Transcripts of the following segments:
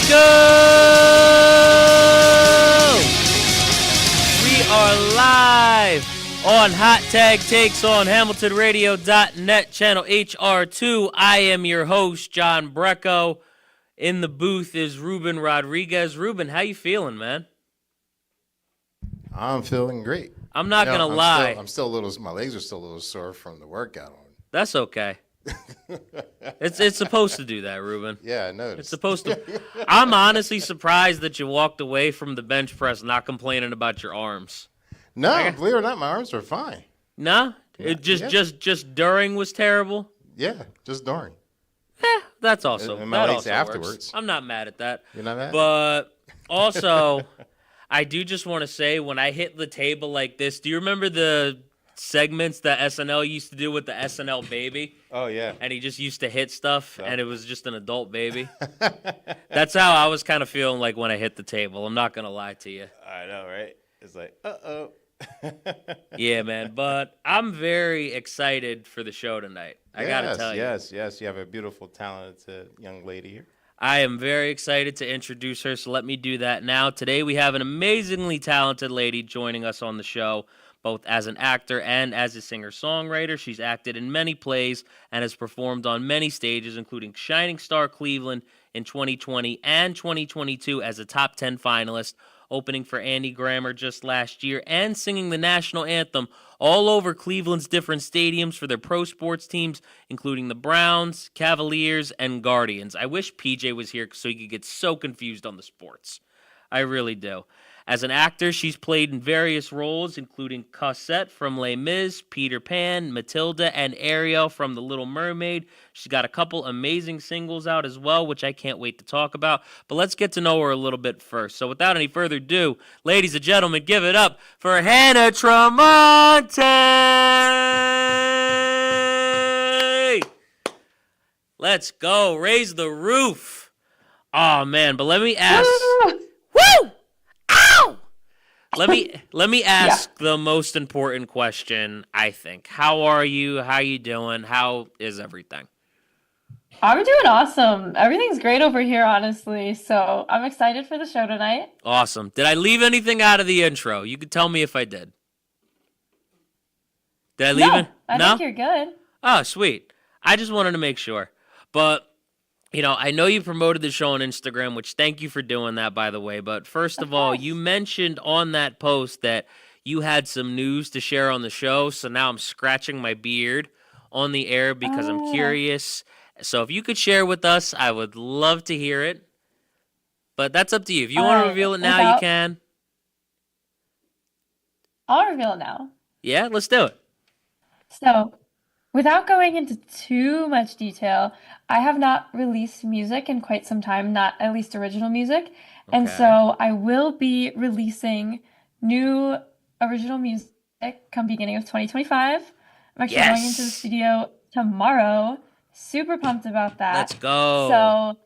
Let's go! We are live on Hot Tag Takes on HamiltonRadio.net, channel HR2. I am your host, John BRECKO. In the booth is Ruben Rodriguez. Ruben, how you feeling, man? I'm feeling great. I'm not going to lie. I'm still a little, my legs are still a little sore from the workout. That's okay. It's supposed to do that, Ruben. Yeah, I noticed. It's supposed to. I'm honestly surprised that you walked away from the bench press not complaining about your arms. No, believe it or not, my arms are fine. No? It just during was terrible? Yeah, just during. That's also and my that legs also afterwards. Works. I'm not mad at that. You're not mad? But also, I do just want to say, when I hit the table like this, do you remember the segments that SNL used to do with the SNL baby? Oh, yeah. And he just used to hit stuff, and it was just an adult baby. That's how I was kind of feeling like when I hit the table. I'm not going to lie to you. I know, right? It's like, uh-oh. Yeah, man. But I'm very excited for the show tonight. I got to tell you. Yes. You have a beautiful, talented young lady here. I am very excited to introduce her, so let me do that now. Today we have an amazingly talented lady joining us on the show, both as an actor and as a singer-songwriter. She's acted in many plays and has performed on many stages, including Shining Star Cleveland in 2020 and 2022 as a top 10 finalist, opening for Andy Grammer just last year, and singing the national anthem all over Cleveland's different stadiums for their pro sports teams, including the Browns, Cavaliers, and Guardians. I wish PJ was here so he could get so confused on the sports. I really do. As an actor, she's played in various roles, including Cosette from Les Mis, Peter Pan, Matilda, and Ariel from The Little Mermaid. She's got a couple amazing singles out as well, which I can't wait to talk about. But let's get to know her a little bit first. So without any further ado, ladies and gentlemen, give it up for Hannah TRAMONTE! Let's go. Raise the roof. Oh, man. But let me ask... Woo! Let me ask the most important question, I think. How are you? How you doing? How is everything? I'm doing awesome. Everything's great over here, honestly. So I'm excited for the show tonight. Awesome. Did I leave anything out of the intro? You could tell me if I did. Did I leave it? I think you're good. Oh, sweet. I just wanted to make sure. But, you know, I know you promoted the show on Instagram, which thank you for doing that, by the way. But first of all, you mentioned on that post that you had some news to share on the show. So now I'm scratching my beard on the air because I'm curious. So if you could share with us, I would love to hear it. But that's up to you. If you want to reveal it now, you can. I'll reveal it now. Yeah, let's do it. So, without going into too much detail, I have not released music in quite some time, not at least original music. And so I will be releasing new original music come beginning of 2025. I'm actually going into the studio tomorrow. Super pumped about that. Let's go. So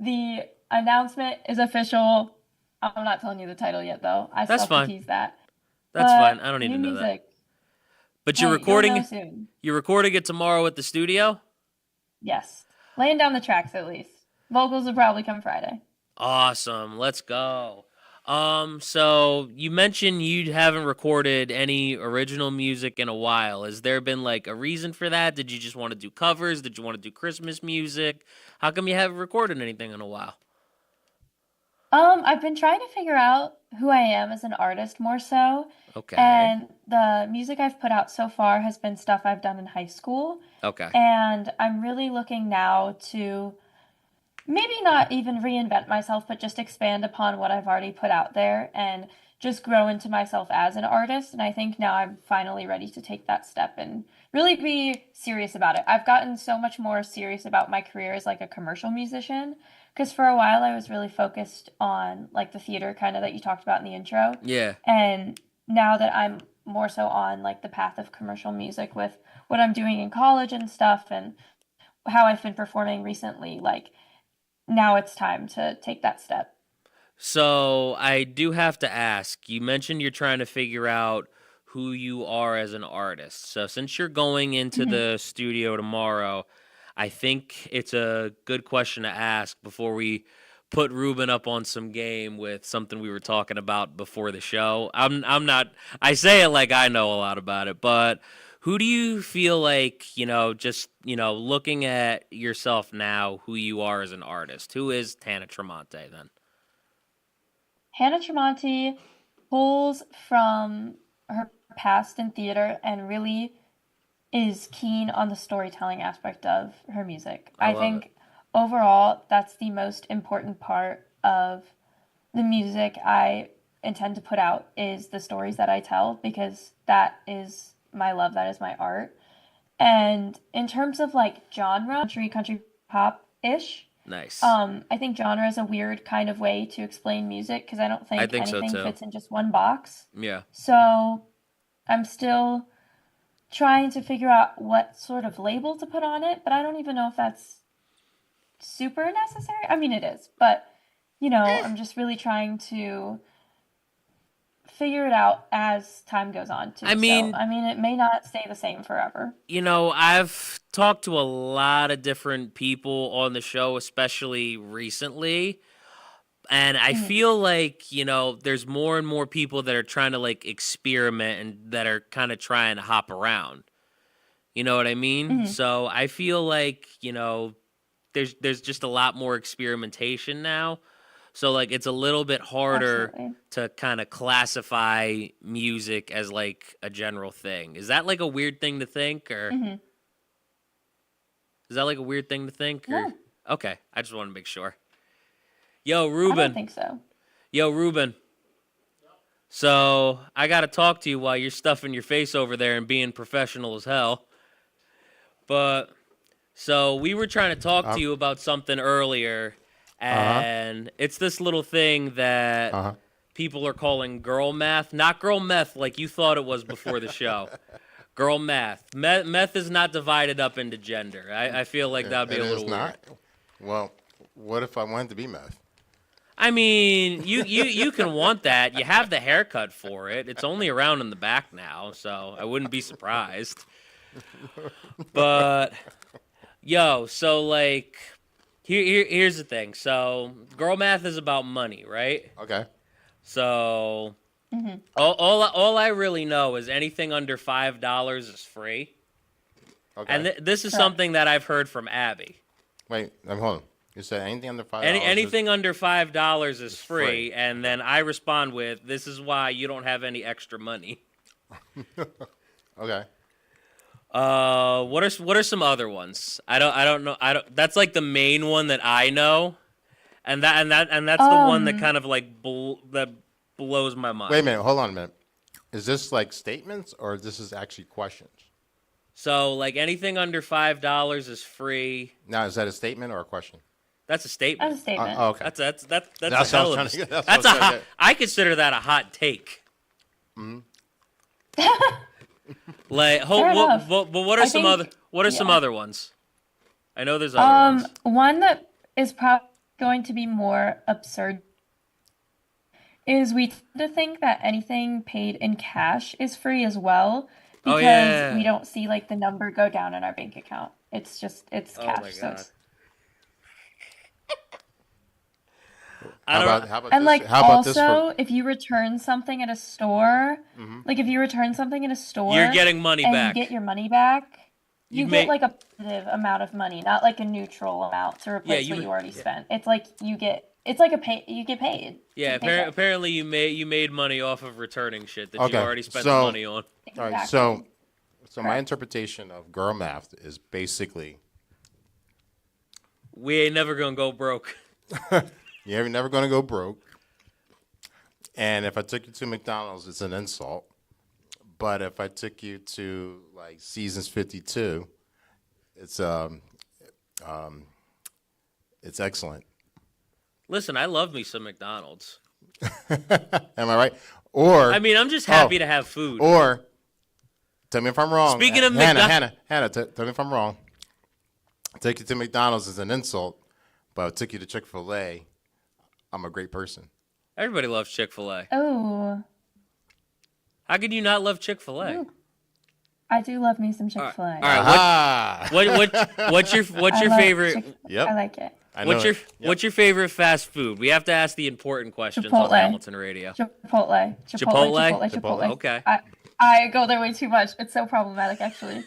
the announcement is official. I'm not telling you the title yet, though. I still have to tease that. That's fine. I don't need to know that. But you're recording it tomorrow at the studio? Yes. Laying down the tracks at least. Vocals will probably come Friday. Awesome. Let's go. So you mentioned you haven't recorded any original music in a while. Has there been like a reason for that? Did you just want to do covers? Did you want to do Christmas music? How come you haven't recorded anything in a while? I've been trying to figure out who I am as an artist more so. Okay. And the music I've put out so far has been stuff I've done in high school. Okay. And I'm really looking now to maybe not even reinvent myself, but just expand upon what I've already put out there and just grow into myself as an artist. And I think now I'm finally ready to take that step and really be serious about it. I've gotten so much more serious about my career as like a commercial musician. Because for a while I was really focused on like the theater kind of that you talked about in the intro. Yeah. And now that I'm more so on like the path of commercial music with what I'm doing in college and stuff and how I've been performing recently, like now it's time to take that step. So I do have to ask, you mentioned you're trying to figure out who you are as an artist. So since you're going into the studio tomorrow, I think it's a good question to ask before we put Ruben up on some game with something we were talking about before the show. I'm not. I say it like I know a lot about it, but who do you feel like, just looking at yourself now, who you are as an artist? Who is Tana Tramonte then? Hannah Tremonti pulls from her past in theater and really is keen on the storytelling aspect of her music. I love think it. overall that's the most important part of the music I intend to put out is the stories that I tell, because that is my love, that is my art. And in terms of like genre, country pop ish, Nice. I think genre is a weird kind of way to explain music because I don't I think think so anything too. fits in just one box. Yeah. So I'm still trying to figure out what sort of label to put on it, but I don't even know if that's super necessary. I mean, it is, but I'm just really trying to figure it out as time goes on too. I mean, It may not stay the same forever. I've talked to a lot of different people on the show, especially recently. And I feel like, there's more and more people that are trying to like experiment and that are kind of trying to hop around. You know what I mean? So I feel like, there's just a lot more experimentation now. So like it's a little bit harder Absolutely. to kind of classify music as like a general thing. Is that like a weird thing to think, or is that like a weird thing to think? Or No. okay, I just want to make sure. Yo, I don't Ruben. think so. Yo, Ruben. So I got to talk to you while you're stuffing your face over there and being professional as hell. But so we were trying to talk to you about something earlier, and it's this little thing that people are calling girl math. Not girl meth like you thought it was before the show. Girl math. Meth is not divided up into gender. I feel like that would be a little It is not. weird. Well, what if I wanted to be meth? I mean, you can want that. You have the haircut for it. It's only around in the back now, so I wouldn't be surprised. But yo, so like here's the thing. So girl math is about money, right? Okay. So all I really know is anything under $5 is free. Okay. And this is Correct. something that I've heard from Abby. Wait, hold on. You said anything under $5? Anything under $5 is free, free. and then I respond with, "This is why you don't have any extra money." Okay. What are some other ones? I don't know. That's like the main one that I know, and that's the one that kind of like that blows my mind. Wait a minute. Hold on a minute. Is this like statements or this is actually questions? So like anything under $5 is free. Now, is that a statement or a question? That's a statement. As a statement. Oh, okay. That's That's a what I was hell of trying a, to get- that's that's what I a was trying hot, to get. I consider that a hot take. Like, Fair enough. but what are I some think- other some yeah. other ones? I know there's other ones. One that is probably going to be more absurd is we tend to think that anything paid in cash is free as well, Oh, because yeah. we don't see like the number go down in our bank account. It's Oh cash. my So god. it's- I don't. How about and this? like How about this also, if you return something at a store, like if you return something in a store, You're getting money and back. you get your money back, you You get may- like a positive amount of money, not like a neutral amount to replace you what you would- already yeah. spent. It's like you get paid. Yeah, It's a paycheck. apparently you made money off of returning shit that you Okay, already spent so- the money on. All right. Exactly. So my interpretation of girl math is basically We ain't never gonna go broke. you're never going to go broke. And if I took you to McDonald's, it's an insult. But if I took you to like Seasons 52, it's excellent. Listen, I love me some McDonald's. Am I right? Or I mean, I'm just happy to have food. Or tell me if I'm wrong. Speaking of Hannah, tell me if I'm wrong. Take you to McDonald's is an insult, but I took you to Chick-fil-A. I'm a great person. Everybody loves Chick-fil-A. Oh, How could you not love Chick-fil-A? Ooh. I do love me some Chick-fil-A. All right, Ah, what's your I love favorite? Chick- Yep. I like it. I know. Yep. What's your favorite fast food? We have to ask the important questions on Chipotle. Hamilton Radio. Chipotle. Okay. I go there way too much. It's so problematic, actually.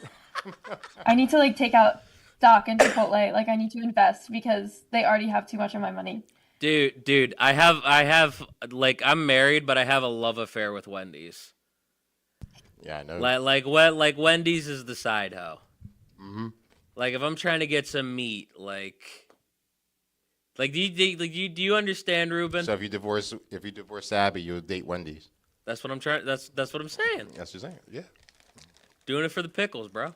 I need to like take out stock in Chipotle. Like I need to invest because they already have too much of my money. Dude, I have like I'm married, but I have a love affair with Wendy's. Yeah, I know. Like Wendy's is the side hoe. Mm-hmm. Like if I'm trying to get some meat, do you understand, Ruben? So if you divorce Abby, you'll date Wendy's. That's what I'm trying. That's what I'm saying. That's what you're saying. Yeah. Doing it for the pickles, bro.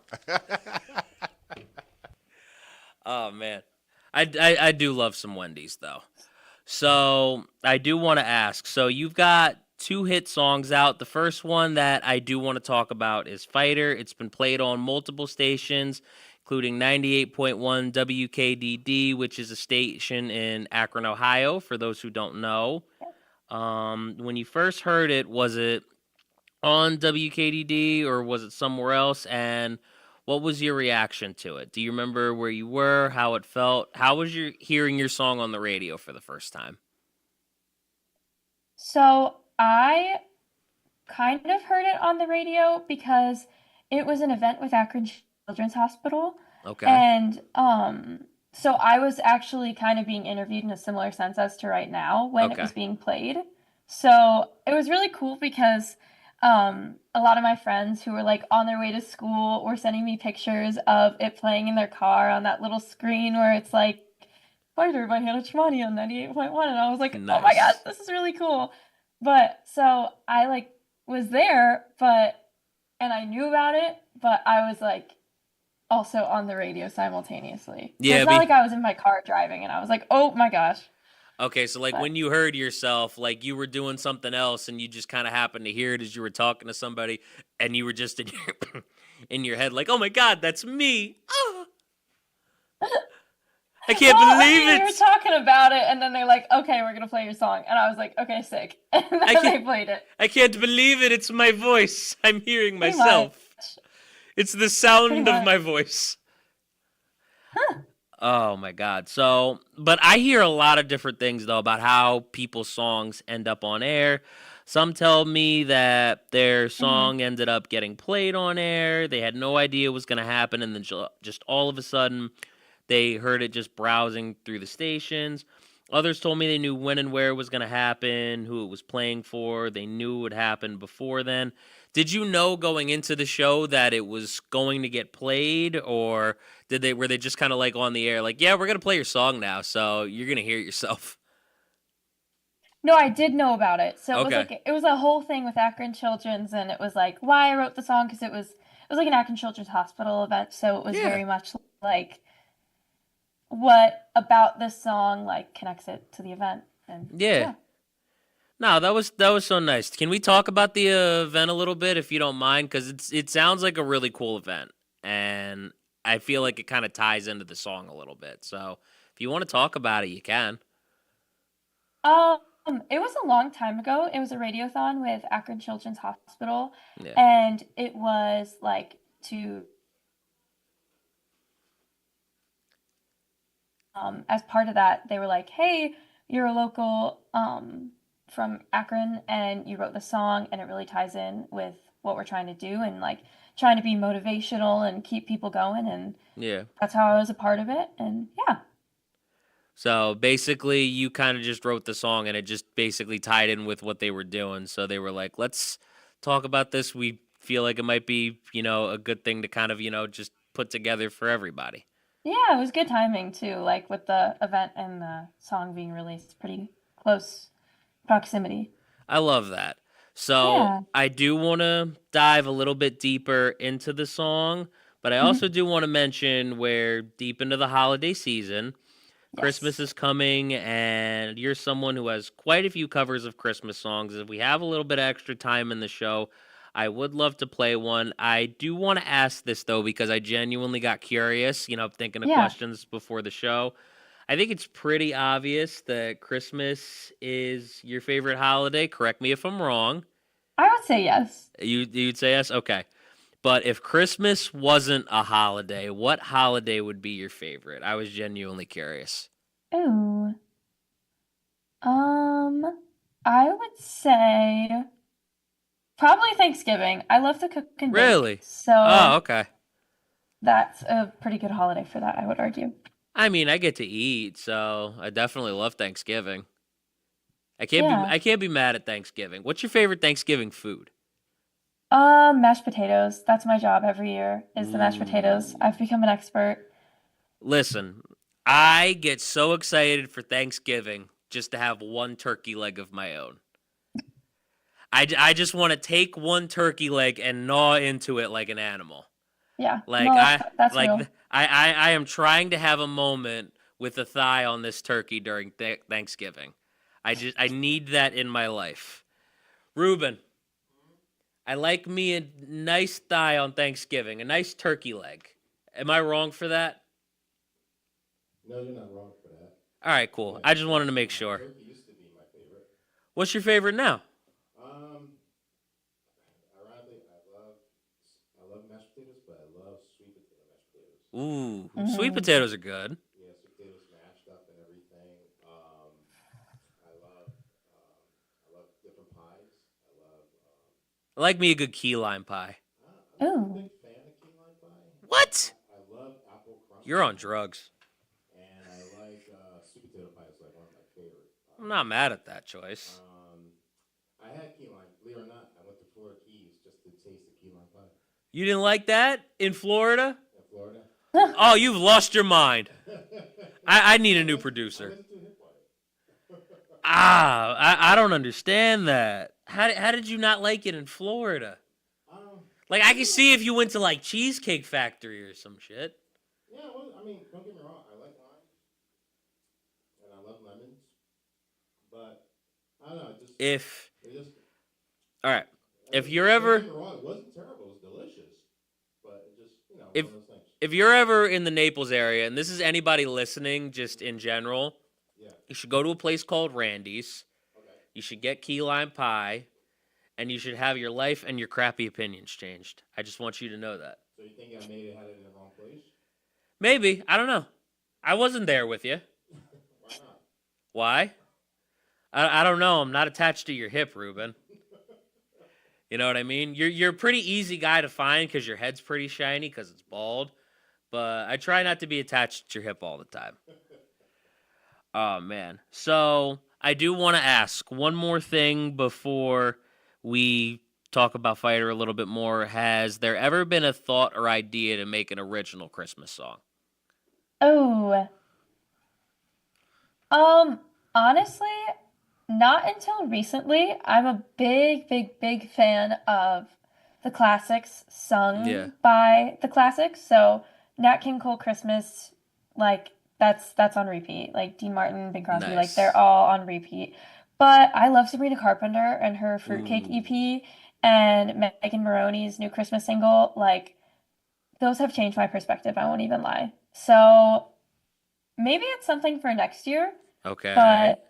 Oh man, I do love some Wendy's though. So I do want to ask. So you've got 2 hit songs out. The first one that I do want to talk about is Fighter. It's been played on multiple stations, including 98.1 WKDD, which is a station in Akron, Ohio, for those who don't know. When you first heard it, was it on WKDD or was it somewhere else? And what was your reaction to it? Do you remember where you were, how it felt? How was you hearing your song on the radio for the first time? So I kind of heard it on the radio because it was an event with Akron Children's Hospital. Okay. And so I was actually kind of being interviewed in a similar sense as to right now when it was being played. So it was really cool because a lot of my friends who were like on their way to school were sending me pictures of it playing in their car on that little screen where it's like Fighter by Hannah Tremonti on 98.1, and I was like, Nice. Oh my gosh, this is really cool. But so I like was there, and I knew about it, but I was like also on the radio simultaneously. So Yeah, it's not like I was in my car driving and I was like, oh my gosh. Okay, so like when you heard yourself, like you were doing something else and you just kind of happened to hear it as you were talking to somebody and you were just in your, in your head like, oh my God, that's me. Oh. I can't believe it. We were talking about it and then they're like, okay, we're going to play your song. And I was like, okay, sick. And then they played it. I can't believe it. It's my voice. I'm hearing Pretty myself. much. It's the sound Pretty of much. my voice. Oh my God. So, but I hear a lot of different things though about how people's songs end up on air. Some tell me that their song ended up getting played on air. They had no idea it was going to happen. And then just all of a sudden they heard it just browsing through the stations. Others told me they knew when and where it was going to happen, who it was playing for. They knew it would happen before then. Did you know going into the show that it was going to get played, or were they just kind of like on the air, like, yeah, we're going to play your song now, so you're going to hear it yourself? No, I did know about it. So it was Okay. like it was a whole thing with Akron Children's, and it was like why I wrote the song because it was like an Akron Children's Hospital event, so it was very much like what about this song like connects it to the event. And Yeah. No, that was so nice. Can we talk about the event a little bit, if you don't mind? Because it sounds like a really cool event, and I feel like it kind of ties into the song a little bit. So if you want to talk about it, you can. It was a long time ago. It was a radiothon with Akron Children's Hospital, Yeah. and it was like to as part of that, they were like, "Hey, you're a local from Akron, and you wrote the song, and it really ties in with what we're trying to do, and like trying to be motivational and keep people going." And Yeah. that's how I was a part of it. And yeah, So basically, you kind of just wrote the song, and it just basically tied in with what they were doing. So they were like, let's talk about this. We feel like it might be, a good thing to kind of, just put together for everybody. yeah, it was good timing too. Like with the event and the song being released, pretty close proximity. I love that. So Yeah. I do want to dive a little bit deeper into the song, but I also do want to mention we're deep into the holiday season. Christmas is coming, and you're someone who has quite a few covers of Christmas songs. If we have a little bit of extra time in the show, I would love to play one. I do want to ask this, though, because I genuinely got curious, thinking of Yeah. questions before the show. I think it's pretty obvious that Christmas is your favorite holiday. Correct me if I'm wrong. I would say yes. You'd say yes? Okay. But if Christmas wasn't a holiday, what holiday would be your favorite? I was genuinely curious. Ooh. Um, I would say probably Thanksgiving. I love to cook and bake, Really? Oh, so okay. that's a pretty good holiday for that, I would argue. I mean, I get to eat, so I definitely love Thanksgiving. Yeah. I can't be mad at Thanksgiving. What's your favorite Thanksgiving food? Mashed potatoes. That's my job every year, is the mashed potatoes. Ooh. I've become an expert. Listen, I get so excited for Thanksgiving just to have one turkey leg of my own. I just want to take one turkey leg and gnaw into it like an animal. Yeah. Like No, that's real. I am trying to have a moment with a thigh on this turkey during Thanksgiving. I need that in my life. Ruben, I like me a nice thigh on Thanksgiving, a nice turkey leg. Am I wrong for that? No, you're not wrong for that. All right, cool. Yeah, I just wanted to make sure. turkey used to be my favorite. What's your favorite now? Um, Ironically, I love mashed potatoes, but I love sweet potato mashed potatoes. Ooh, sweet Hmm. potatoes are good. Yeah, sweet potatoes mashed up and everything. I love I love different pies. I love I like me a good key lime pie. I'm not a Ooh. big fan of key lime pie. What? I love apple crumb You're on pie, drugs. and I like sweet potato pie is like one of my favorite I'm pies. not mad at that choice. I had key lime. Believe it or not, I went to Florida Keys just to taste the key lime pie You didn't like that in Florida? in Florida. Oh, you've lost your mind. I need a new I producer. wasn't too hip on it. I don't understand that. How did you not like it in Florida? Like, I I can don't know. see if you went to, like, Cheesecake Factory or some shit. Yeah, well, I mean, don't get me wrong. I like limes and I love lemons, but I don't know. If, It just. all right. I If mean, you're don't get ever, me wrong. It wasn't terrible. It was delicious, but it just, if, one of those things. if you're ever in the Naples area, and this is anybody listening just in general, Yeah. you should go to a place called Randy's. Okay. You should get key lime pie, and you should have your life and your crappy opinions changed. I just want you to know that. So you think I maybe had it in the wrong place? Maybe. I don't know. I wasn't there with you. Why not? Why? I don't know. I'm not attached to your hip, Ruben. You know what I mean? You're a pretty easy guy to find because your head's pretty shiny because it's bald. But I try not to be attached to your hip all the time. Oh man. So I do want to ask one more thing before we talk about Fighter a little bit more. Has there ever been a thought or idea to make an original Christmas song? Oh, um, honestly, not until recently. I'm a big, big, big fan of the classics Yeah. sung by the classics. So Nat King Cole Christmas, like that's on repeat. Like Dean Martin, Bing Crosby, like they're Nice. all on repeat. But I love Sabrina Carpenter and her Fruitcake Ooh. EP and Megan Moroney's new Christmas single. Like those have changed my perspective, I won't even lie. So maybe it's something for next year, Okay. but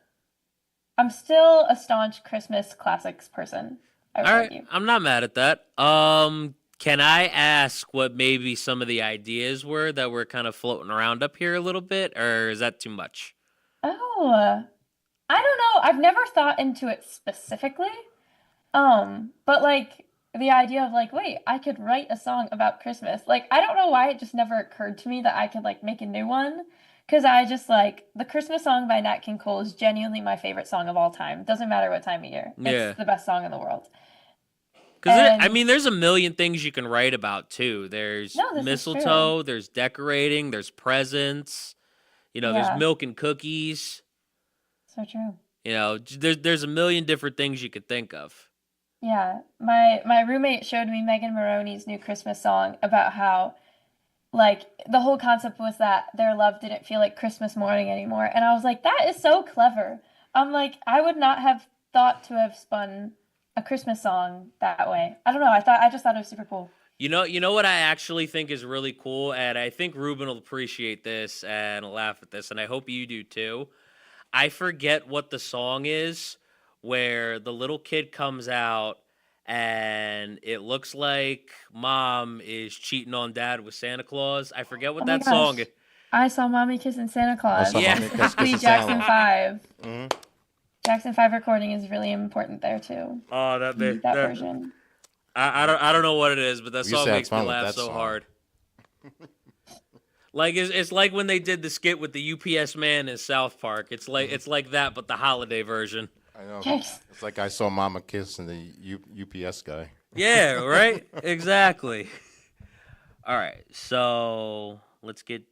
I'm still a staunch Christmas classics person, I would All right. argue. I'm not mad at that. Can I ask what maybe some of the ideas were that were kind of floating around up here a little bit, or is that too much? Oh, I don't know. I've never thought into it specifically. But like the idea of like, wait, I could write a song about Christmas. Like, I don't know why it just never occurred to me that I could like make a new one. Because I just like the Christmas song by Nat King Cole is genuinely my favorite song of all time. Doesn't matter what time of year. It's Yeah. the best song in the world. Because I And mean, there's a million things you can write about too. There's no, this is true. mistletoe, there's decorating, there's presents. There's Yeah, milk and cookies. so true. There's a million different things you could think of. Yeah, my roommate showed me Megan Moroney's new Christmas song about how like the whole concept was that their love didn't feel like Christmas morning anymore. And I was like, that is so clever. I'm like, I would not have thought to have spun a Christmas song that way. I don't know. I just thought it was super cool. You know what I actually think is really cool, and I think Ruben will appreciate this and laugh at this, and I hope you do too. I forget what the song is where the little kid comes out and it looks like mom is cheating on dad with Santa Claus. I forget what Oh my that song gosh. is. I Saw Mommy Kissing Santa Claus. Saw Yeah. Mommy Specifically Kissing Santa Jackson Claus. 5. Mm-hmm. Jackson 5 recording is really important there too. Oh, That version. I don't know what it is, but that We used song to have makes me fun with laugh that so song. hard. Like it's like when they did the skit with the UPS man in South Park. It's like that, but the holiday version. I know. Yes. It's like I saw Mama kissing the UPS guy. Yeah, right? Exactly. All right, so let's get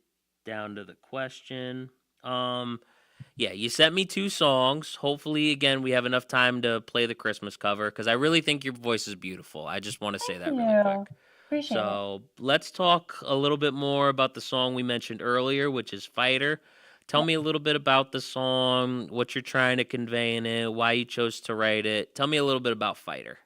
down to the question. Yeah, you sent me 2 songs. Hopefully, again, we have enough time to play the Christmas cover because I really think your voice is beautiful. I just want to say that Thank really you. quick. Appreciate it. So let's talk a little bit more about the song we mentioned earlier, which is Fighter. Tell me a little bit about the song, what you're trying to convey in it, why you chose to write it. Tell me a little bit about Fighter.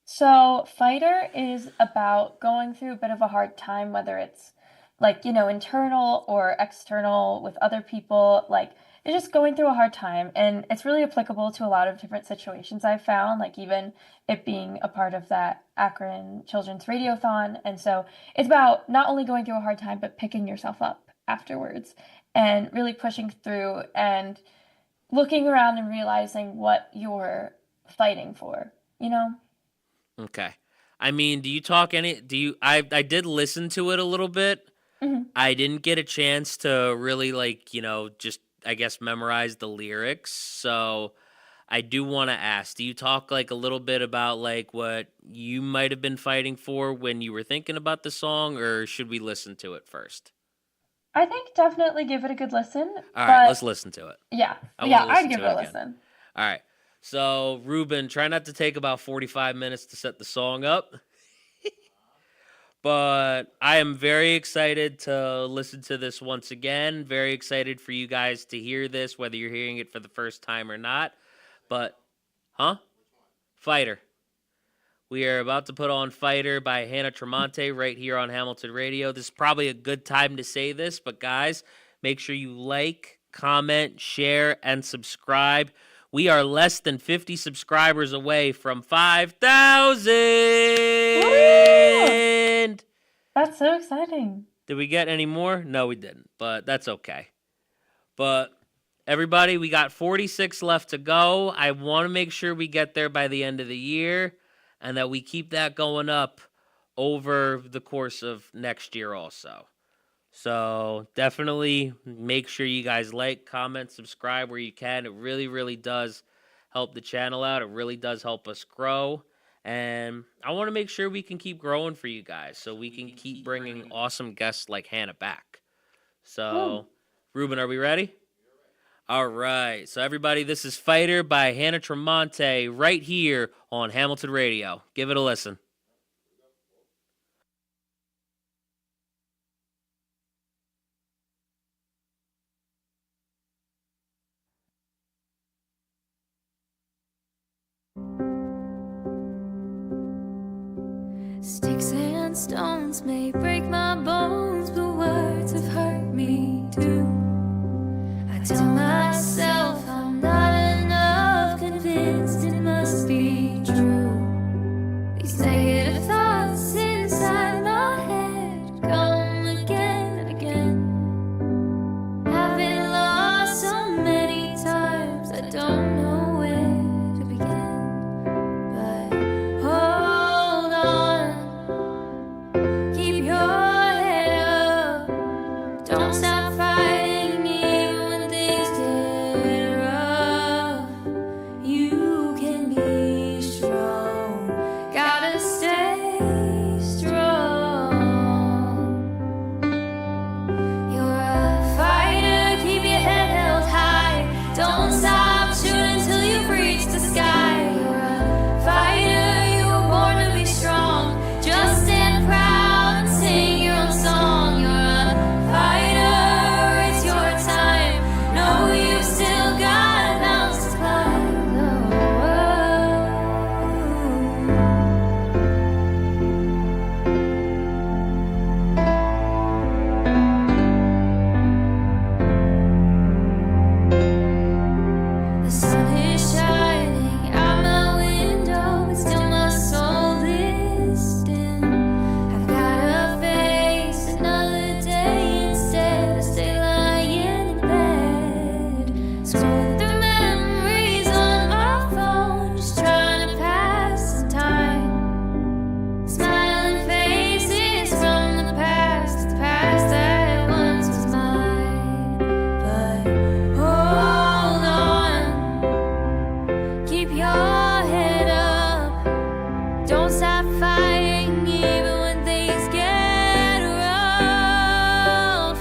So, Fighter is about going through a bit of a hard time, whether it's like, internal or external with other people. Like, it's just going through a hard time. And it's really applicable to a lot of different situations I've found, like even it being a part of that Akron Children's Radiothon. And so it's about not only going through a hard time, but picking yourself up afterwards and really pushing through and looking around and realizing what you're fighting for, you know? Okay. I mean, I did listen to it a little bit. hmm I didn't get a chance to really just I guess memorize the lyrics. So I do want to ask, do you talk like a little bit about like what you might have been fighting for when you were thinking about the song, or should we listen to it first? I think definitely give it a good listen, All right, let's but listen to it. yeah, I want yeah, to I'd listen give to it it a again. listen. All right. So, Ruben, try not to take about 45 minutes to set the song up. But I am very excited to listen to this once again. Very excited for you guys to hear this, whether you're hearing it for the first time or not. But, Fighter. We are about to put on Fighter by Hannah Tramonte right here on Hamilton Radio. This is probably a good time to say this, but guys, make sure you like, comment, share, and subscribe. We are less than 50 subscribers away from 5,000. Woo! That's so exciting. Did we get any more? No, we didn't, but that's okay. But everybody, we got 46 left to go. I want to make sure we get there by the end of the year and that we keep that going up over the course of next year also. So definitely make sure you guys like, comment, subscribe where you can. It really, really does help the channel out. It really does help us grow. And I want to make sure we can keep growing for you guys so we can keep bringing awesome guests like Hannah back. So, Ruben, are we ready? All right. So, everybody, this is Fighter by Hannah Tramonte right here on Hamilton Radio. Give it a listen. Sticks and stones may break my bones, but words have hurt me too. I tell myself I'm not enough, convinced it must be true. These negative thoughts inside my head come again and again. I've been lost so many times, I don't know where to begin. But hold on, keep your head up. Don't stop fighting even when things get Don't stop fighting even when things get rough.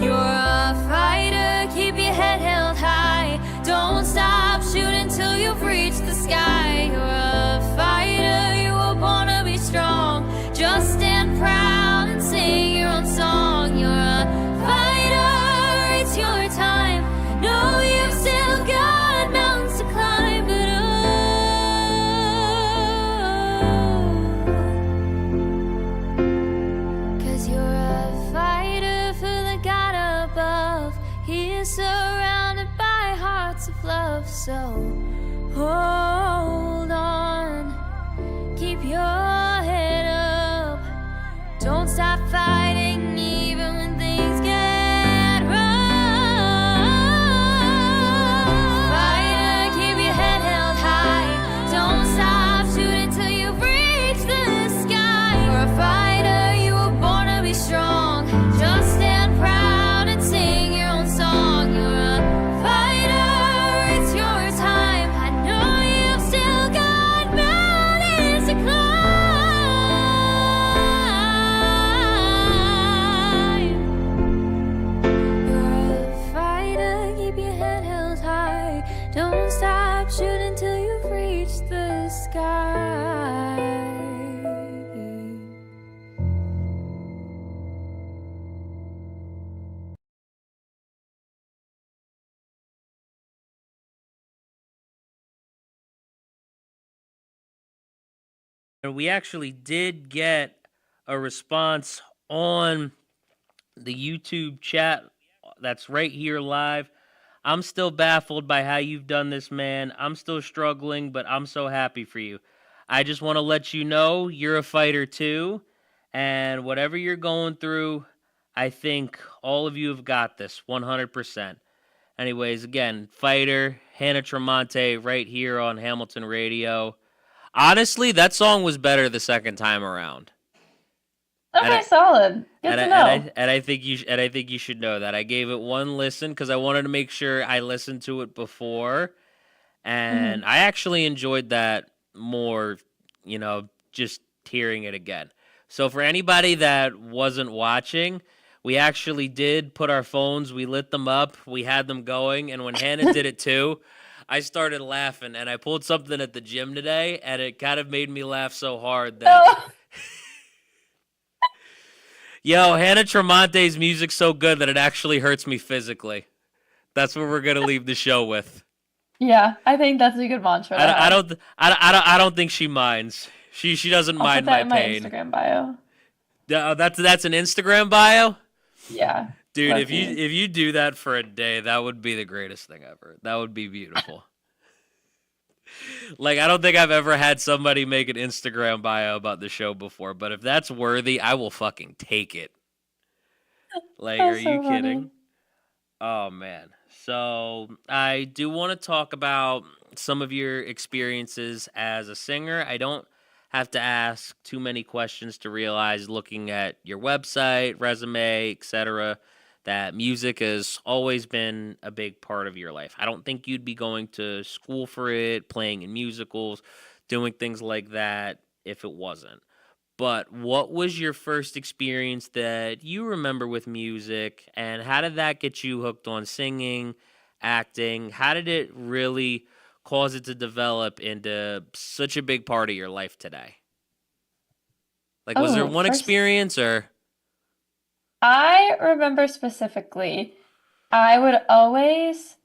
You're a fighter, keep your head held high. Don't stop shooting till you've reached the sky. You're a fighter, you were born to be strong. Just stand proud and sing your own song. You're a fighter, it's your time. No, you've still got mountains to climb, but cause you're a fighter for the God above. He is surrounded by hearts of love. So hold on, keep your head up. Don't stop fighting even when things get rough. Fighter, keep your head held high. Don't stop shooting till you reach the sky. You're a fighter, you were born to be strong. Just stand proud and sing your own song. You're a fighter, it's your time. I know you've still got mountains to climb. You're a fighter, keep your head held high. Don't stop shooting till you've reached the sky. And we actually did get a response on the YouTube chat that's right here live. I'm still baffled by how you've done this, man. I'm still struggling, but I'm so happy for you. I just want to let you know you're a fighter too, and whatever you're going through, I think all of you have got this 100%. Anyways, again, fighter, Hannah Tramonte right here on Hamilton Radio. Honestly, that song was better the second time around. Okay, solid. Good to know. And I think you should know that. I gave it one listen because I wanted to make sure I listened to it before, and I actually enjoyed that more. Just hearing it again. So for anybody that wasn't watching, we actually did put our phones. We lit them up. We had them going, and when Hannah did it too, I started laughing. And I pulled something at the gym today, and it kind of made me laugh so hard that. Oh, Yo, Hannah Tramonte's music's so good that it actually hurts me physically. That's what we're gonna leave the show with. yeah, I think that's a good mantra. to I have. don't think she minds. She doesn't I'll mind put that my in my pain. Instagram bio. That's an Instagram bio, Yeah. dude. Low-key. If you do that for a day, that would be the greatest thing ever. That would be beautiful. Like, I don't think I've ever had somebody make an Instagram bio about the show before, but if that's worthy, I will fucking take it. Like, That's are so you kidding? funny. Oh, man. So, I do want to talk about some of your experiences as a singer. I don't have to ask too many questions to realize, looking at your website, resume, etc., that music has always been a big part of your life. I don't think you'd be going to school for it, playing in musicals, doing things like that if it wasn't. But what was your first experience that you remember with music, and how did that get you hooked on singing, acting? How did it really cause it to develop into such a big part of your life today? Like, was there Oh, one first, experience or? I remember specifically, I would always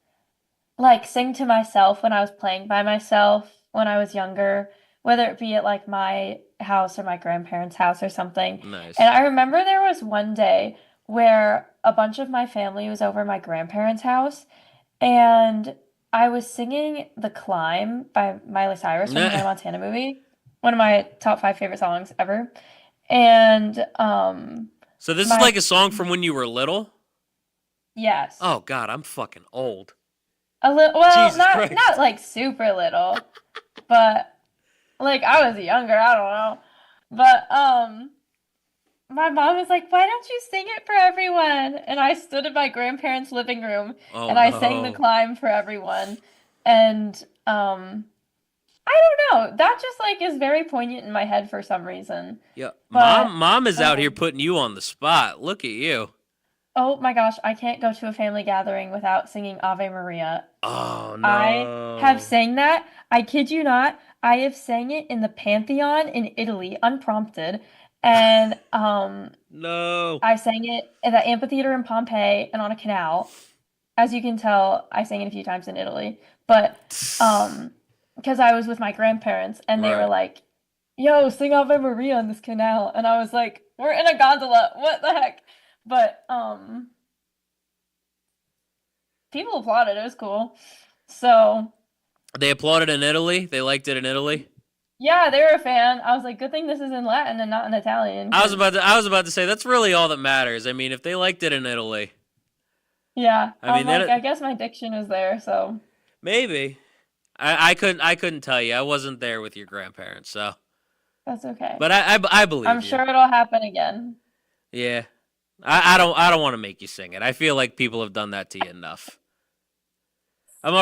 like sing to myself when I was playing by myself when I was younger, whether it be at like my house or my grandparents' house or something. Nice. And I remember there was one day where a bunch of my family was over at my grandparents' house, and I was singing The Climb by Miley Cyrus from the Hannah Montana movie, one of my top 5 favorite songs ever. And So this is my like a song from when you were little? yes, Oh God, I'm fucking old. a little, well, Jesus not Christ. like super little, but like I was younger, I don't know. But my mom was like, "Why don't you sing it for everyone?" And I stood in my grandparents' living room Oh and I sang The no. Climb for everyone. And I don't know. That just like is very poignant in my head for some reason. Yeah, But mom is out here um, putting you on the spot. Look at you. oh my gosh, I can't go to a family gathering without singing Ave Maria. Oh I have no. sang that. I kid you not. I have sang it in the Pantheon in Italy, unprompted. And No. I sang it at the amphitheater in Pompeii and on a canal. As you can tell, I sang it a few times in Italy. But because I was with my grandparents and they were Right. like, "Yo, sing Ave Maria on this canal." And I was like, "We're in a gondola. What the heck?" But people applauded. It was cool. So, They applauded in Italy. They liked it in Italy. yeah, they were a fan. I was like, "Good thing this is in Latin and not in Italian." Because I was about to say that's really all that matters. I mean, if they liked it in Italy, yeah, I I'm mean like, I that guess my diction was there, so maybe. I couldn't tell you. I wasn't there with your grandparents, so. that's okay. But I I'm believe you. sure it'll happen again. Yeah. I don't want to make you sing it. I feel like people have done that to you enough. I'm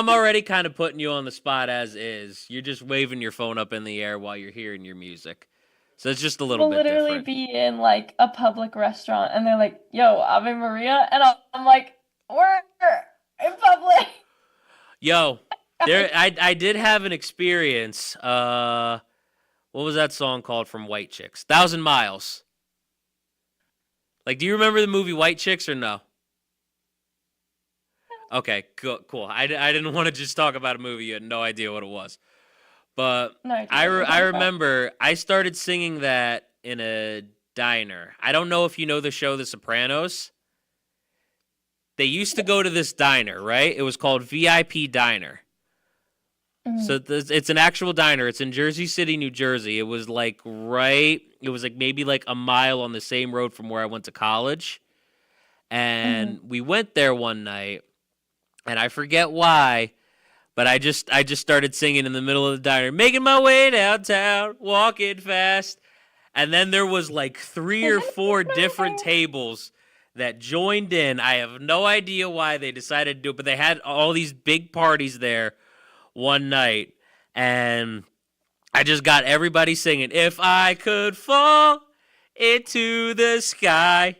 already kind of putting you on the spot as is. You're just waving your phone up in the air while you're hearing your music. So it's just a little We'll bit literally different. be in like a public restaurant and they're like, "Yo, Ave Maria," and I'm like, "We're in public." Yo, I did have an experience. What was that song called from White Chicks? 1,000 Miles. Like, do you remember the movie White Chicks or no? Okay, cool. I didn't want to just talk about a movie you had no idea what it was. But No idea what you're I talking about. remember I started singing that in a diner. I don't know if you know the show The Sopranos. They used to go to this diner, right? It was called VIP Diner. So Mhm. it's an actual diner. It's in Jersey City, New Jersey. It was like it was like maybe like a mile on the same road from where I went to college. Mhm. And we went there one night, and I forget why, but I just started singing in the middle of the diner, making my way downtown, walking fast. And then there was like three or four different tables that joined in. I have no idea why they decided to do it, but they had all these big parties there one night, and I just got everybody singing, "If I could fall into the sky."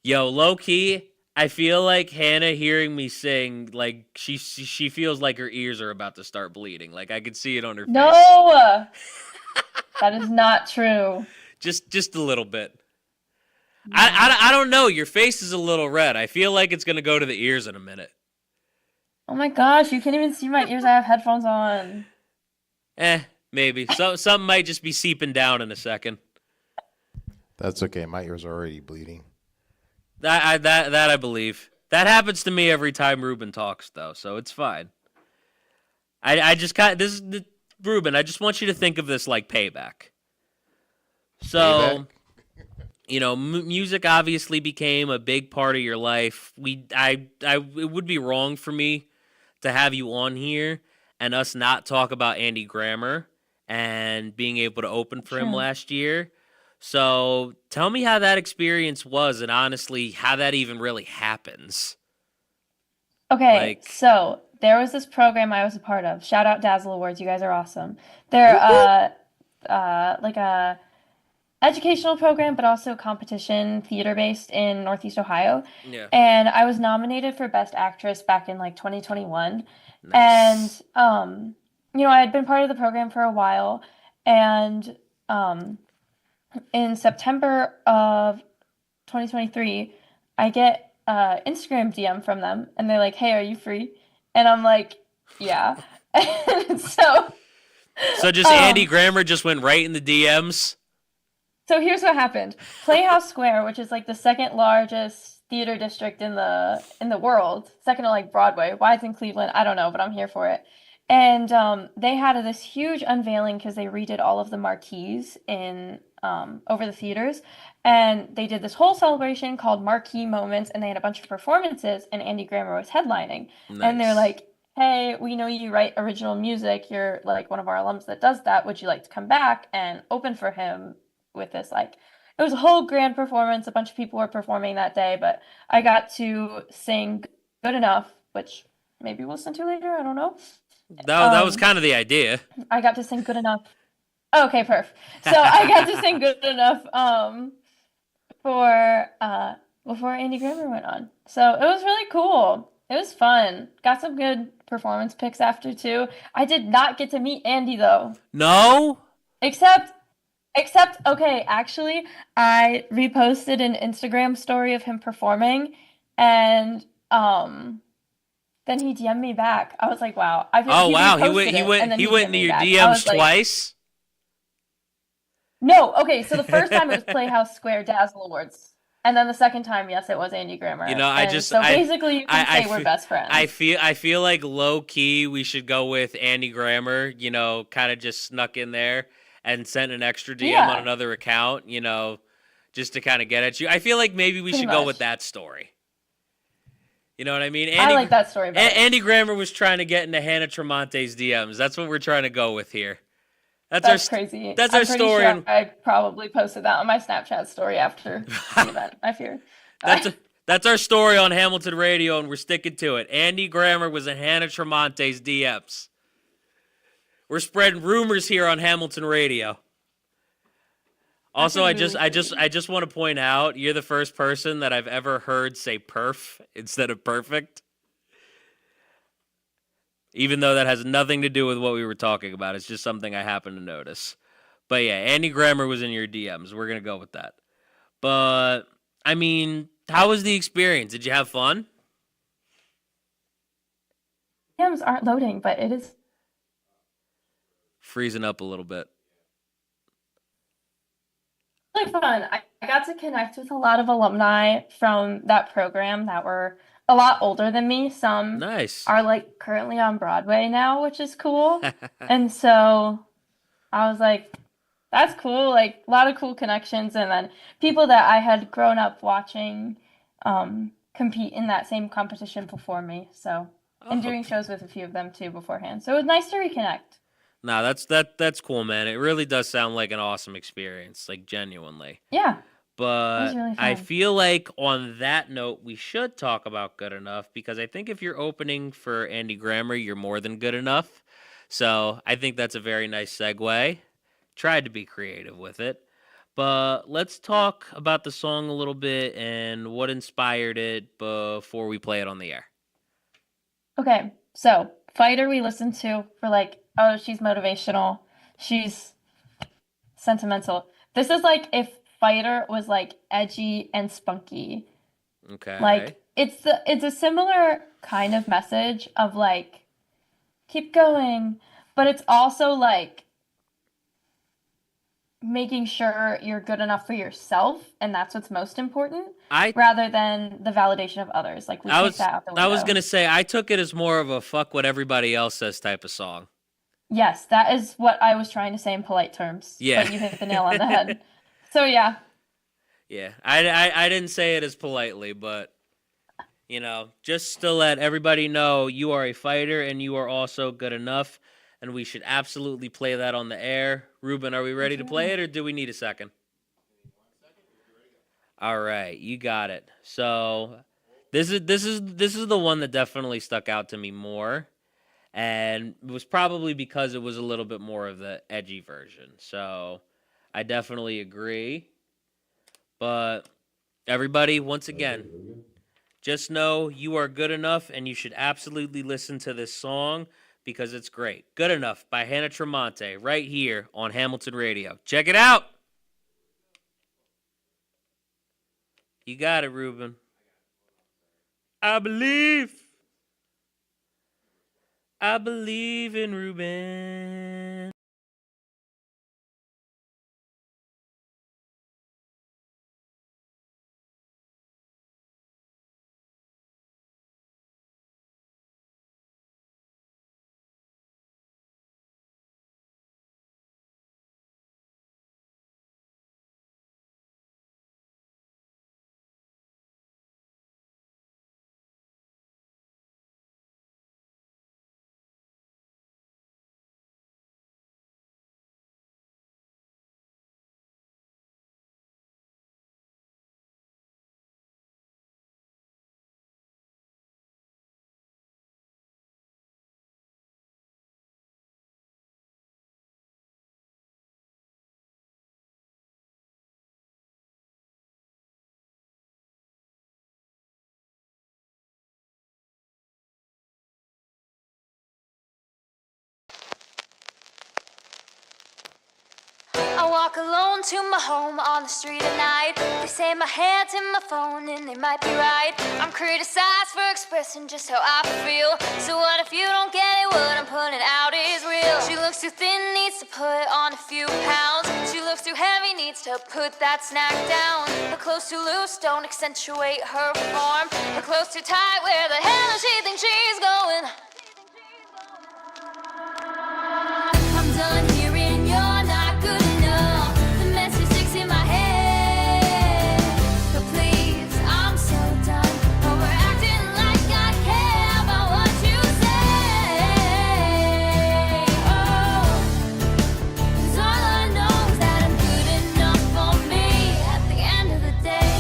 Yo, low key, I feel like Hannah hearing me sing, like she feels like her ears are about to start bleeding. Like I could see it on her face. No, that is not true. Just a little bit. No. I don't know. Your face is a little red. I feel like it's gonna go to the ears in a minute. Oh my gosh, you can't even see my ears. I have headphones on. Eh, maybe. So something might just be seeping down in a second. That's okay. My ears are already bleeding. That I believe. That happens to me every time Ruben talks, though, so it's fine. I just kind this is the Ruben. I just want you to think of this like payback. Payback? So music obviously became a big part of your life. It would be wrong for me to have you on here and us not talk about Andy Grammer and being able to open for him True. last year. So tell me how that experience was and honestly how that even really happens. Okay, Like, so there was this program I was a part of. Shout out Dazzle Awards, you guys are awesome. They're whoop whoop. like a educational program, but also competition theater based in Northeast Ohio. Yeah, And I was nominated for Best Actress back in like 2021. And nice. I had been part of the program for a while, and in September of 2023, I get Instagram DM from them, and they're like, "Hey, are you free?" And I'm like, "Yeah." And So just Andy um, Grammer just went right in the DMs. so here's what happened. Playhouse Square, which is like the second largest theater district in the world, second to like Broadway. Why it's in Cleveland, I don't know, but I'm here for it. And they had this huge unveiling because they redid all of the marquees in over the theaters, and they did this whole celebration called Marquee Moments, and they had a bunch of performances, and Andy Grammer was headlining, and they're Nice. like, "Hey, we know you write original music. You're like one of our alums that does that. Would you like to come back and open for him with this like?" It was a whole grand performance. A bunch of people were performing that day, but I got to sing Good Enough, which maybe we'll listen to later. I don't know. That was kind of the idea. I got to sing good enough. Okay, perf. So I got to sing good enough for before Andy Grammer went on. So it was really cool. It was fun. Got some good performance pics after too. I did not get to meet Andy though. No? Except okay, actually, I reposted an Instagram story of him performing and then he DM'd me back. I was like, wow. Oh he wow, reposted it, and then he he went DM'd into me your back. I DMs was like, twice. no, okay, so the first time it was Playhouse Square Dazzle Awards. And then the second time, yes, it was Andy Grammer. You know, So basically you can say we're best friends. I feel like low key we should go with Andy Grammer, you know, kind of just snuck in there and sent an extra DM on another account, you know, just to kind of get at you. I feel like maybe we should go with that story. You know what I mean? I like that story better. Andy Grammer was trying to get into Hannah Tremonte's DMs. That's what we're trying to go with here. That's crazy. That's our story. Sure I probably posted that on my Snapchat story after the event, I fear. That's our story on Hamilton Radio, and we're sticking to it. Andy Grammer was in Hannah Tremonte's DMs. We're spreading rumors here on Hamilton Radio. Also, I just want to point out, you're the first person that I've ever heard say perf instead of perfect. Even though that has nothing to do with what we were talking about. It's just something I happened to notice. But yeah, Andy Grammer was in your DMs. We're going to go with that. But, I mean, how was the experience? Did you have fun? DMs aren't loading, but it is Freezing up a little bit. really fun. I got to connect with a lot of alumni from that program that were a lot older than me. Some Nice. are like currently on Broadway now, which is cool. And so I was like, that's cool. Like a lot of cool connections. And then people that I had grown up watching compete in that same competition before me. So and doing shows with a few of them too beforehand. So it was nice to reconnect. Nah, that's cool, man. It really does sound like an awesome experience, like genuinely. Yeah. But really I fun. feel like on that note, we should talk about good enough because I think if you're opening for Andy Grammer, you're more than good enough. So I think that's a very nice segue. Tried to be creative with it. But let's talk about the song a little bit and what inspired it before we play it on the air. Okay, so Fighter we listened to for like, oh, she's motivational, she's sentimental. This is like if Fighter was like edgy and spunky. Okay. Like it's a similar kind of message of like keep going, but it's also like making sure you're good enough for yourself, and that's what's most important, rather than the validation of others. Like we take that out the window. I was gonna say I took it as more of a fuck what everybody else says type of song. Yes, that is what I was trying to say in polite terms. Yeah. But you hit the nail on the head. So yeah. Yeah, I didn't say it as politely, but, you know, just to let everybody know you are a fighter and you are also good enough, and we should absolutely play that on the air. Ruben, are we ready to play it, or do we need a second? All right, you got it. So this is the one that definitely stuck out to me more, and it was probably because it was a little bit more of the edgy version. So I definitely agree. But everybody, once again, just know you are good enough and you should absolutely listen to this song because it's great. Good Enough by Hannah Tremonte right here on Hamilton Radio. Check it out. You got it, Ruben. I believe in Ruben. walk alone to my home on the street at night. They say my hand's in my phone and they might be right. I'm criticized for expressing just how I feel. So what if you don't get it? What I'm putting out is real. She looks too thin, needs to put on a few pounds. She looks too heavy, needs to put that snack down. Her clothes too loose, don't accentuate her form. Her clothes too tight, where the hell does she think she's going? I'm done hearing you're not good enough. The message sticks in my head. But please, I'm so done overacting like I care about what you say. Oh, 'cause all I know is that I'm good enough for me at the end of the day.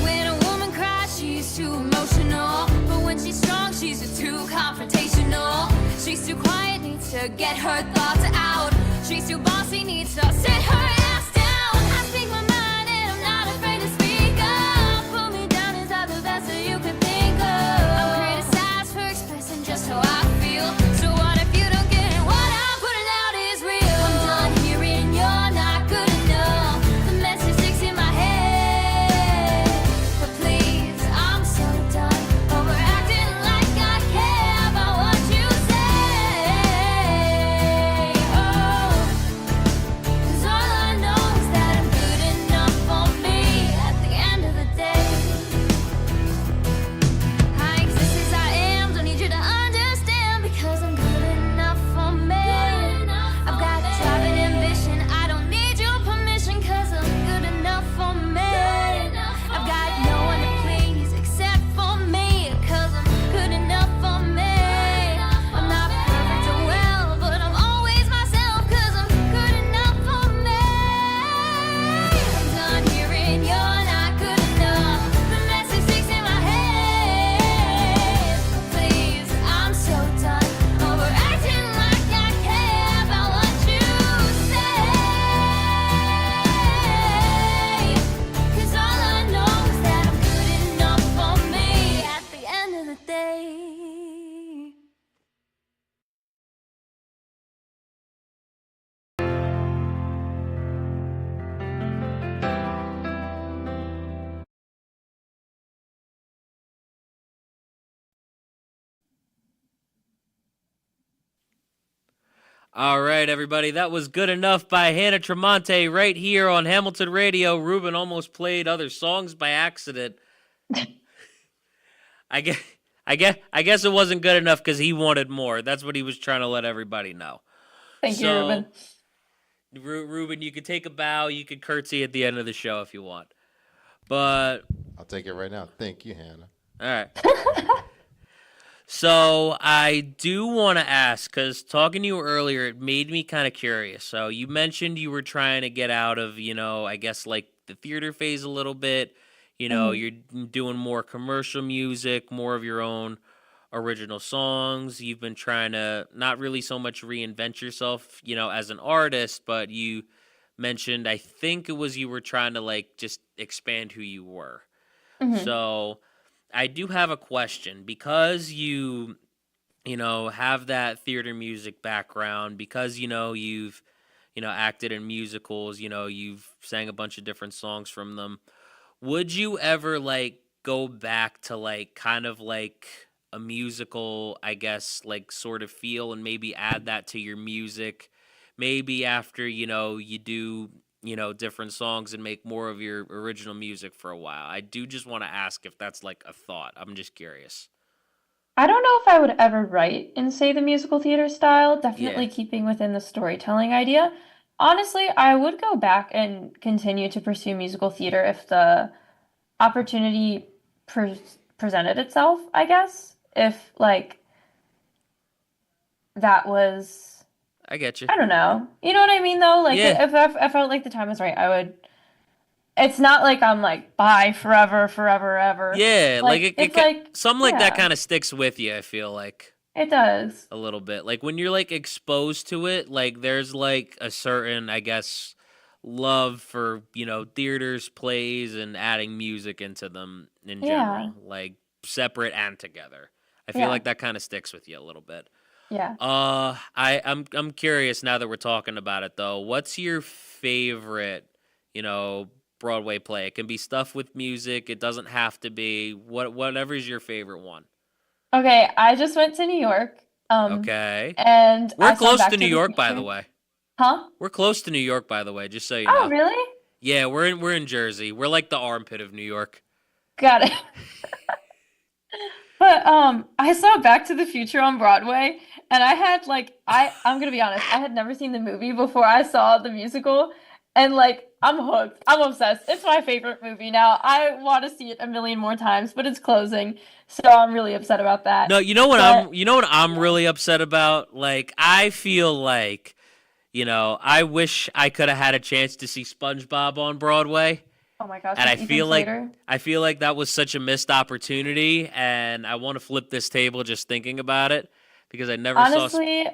When a woman cries, she's too emotional. But when she's strong, she's too confrontational. She's too quiet, needs to get her thoughts out. She's too bossy, needs to sit her ass down. I speak my mind and I'm not afraid to speak up. Put me down, is that the best that you could think of? I'm criticized for expressing just how I feel. So what if you don't get it? What I'm putting out is real. I'm done hearing you're not good enough. The message sticks in my head. But please, I'm so done overacting like I care about what you say. Oh, 'cause all I know is that I'm good enough for me at the end of the day. I exist as I am, don't need you to understand, because I'm good enough for me. I've got drive and ambition, I don't need your permission, 'cause I'm good enough for me. I've got no one to please except for me, 'cause I'm good enough for me. I'm not perfect or well, but I'm always myself, 'cause I'm good enough for me. I'm done hearing you're not good enough. The message sticks in my head. Please, I'm so done overacting like I care about what you say. 'Cause all I know is that I'm good enough for me at the end of the day. All right, everybody. That was Good Enough by Hannah Tramonte right here on Hamilton Radio. Ruben almost played other songs by accident. I guess, I guess it wasn't good enough because he wanted more. That's what he was trying to let everybody know. Thank you, Ruben. Ruben, you could take a bow. You could curtsy at the end of the show if you want. But I'll take it right now. Thank you, Hannah. all right. So I do want to ask, because talking to you earlier, it made me kind of curious. So you mentioned you were trying to get out of, I guess like the theater phase a little bit. You're doing more commercial music, more of your own original songs. You've been trying to not really so much reinvent yourself, as an artist, but you mentioned, I think it was you were trying to like just expand who you were. So I do have a question, because you have that theater music background, because you've acted in musicals, you've sang a bunch of different songs from them. Would you ever like go back to like kind of like a musical, I guess, like sort of feel, and maybe add that to your music? Maybe after you do different songs and make more of your original music for a while. I do just want to ask if that's like a thought. I'm just curious. I don't know if I would ever write in, say, the musical theater style, definitely Yeah. keeping within the storytelling idea. Honestly, I would go back and continue to pursue musical theater if the opportunity presented itself, I guess. If, like, that was, I get you. I don't know. You know what I mean, though? Like, Yeah. if I felt like the time was right, I would. It's not like I'm like, bye forever, forever, ever. Yeah, like it's like, something like that yeah, kind of sticks with you, I feel like. it does. A little bit. Like when you're like exposed to it, like there's like a certain, I guess, love for, theaters, plays, and adding music into them in Yeah. general, like separate and together. I feel Yeah. like that kind of sticks with you a little bit. Yeah. I'm curious now that we're talking about it though. What's your favorite, Broadway play? It can be stuff with music. It doesn't have to be whatever's your favorite one. Okay, I just went to New York. Okay. And We're I saw close Back to New to the York, by the Future. way. Huh? We're close to New York, by the way, just so you Oh, know. really? Yeah, we're in Jersey. We're like the armpit of New York. Got it. But I saw Back to the Future on Broadway, and I had like I'm gonna be honest, I had never seen the movie before I saw the musical, and like I'm hooked. I'm obsessed. It's my favorite movie now. I want to see it a million more times, but it's closing, so I'm really upset about that. No, you know what But I'm yeah. really upset about? Like I feel like, I wish I could have had a chance to see SpongeBob on Broadway. Oh my gosh, And with Ethan Slater. I feel like that was such a missed opportunity, and I want to flip this table just thinking about it because I never saw. Honestly,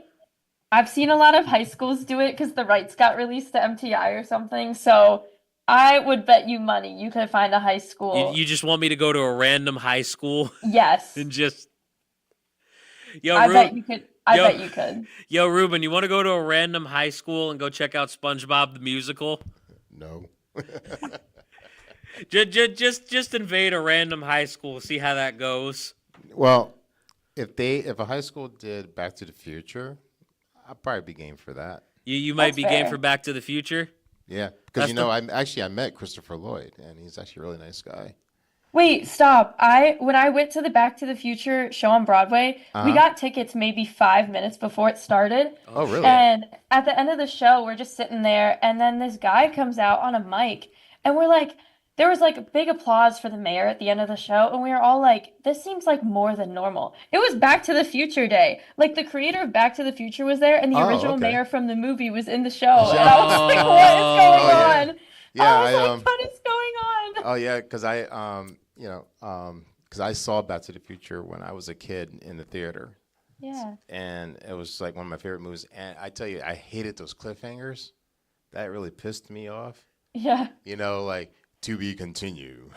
I've seen a lot of high schools do it because the rights got released to MTI or something. So I would bet you money you could find a high You school. just want me to go to a random high school Yes, and just yo I Ru, bet you could. I yo bet you could. yo Ruben, you want to go to a random high school and go check out SpongeBob the musical? No. Just invade a random high school, see how that goes. Well, if a high school did Back to the Future, I'd probably be game for that. You might That's be game for fair. Back to the Future. Yeah, That's because I met Christopher Lloyd, and he's actually a really nice guy. Wait, stop. When I went to the Back to the Future show on Broadway, we Uh-huh. got tickets maybe 5 minutes before it started. Oh, really? And at the end of the show, we're just sitting there, and then this guy comes out on a mic, and we're like, there was like big applause for the mayor at the end of the show, and we were all like, this seems like more than normal. It was Back to the Future Day. Like the creator of Back to the Future was there, and the Oh, original okay. mayor from the movie was in the show. And I was like, what is going Oh, yeah. on? Yeah, I was like, what is going on? Oh yeah, because I saw Back to the Future when I was a kid in the theater, Yeah. and it was like one of my favorite movies. And I tell you, I hated those cliffhangers. That really pissed me off. Yeah. Like to be continue.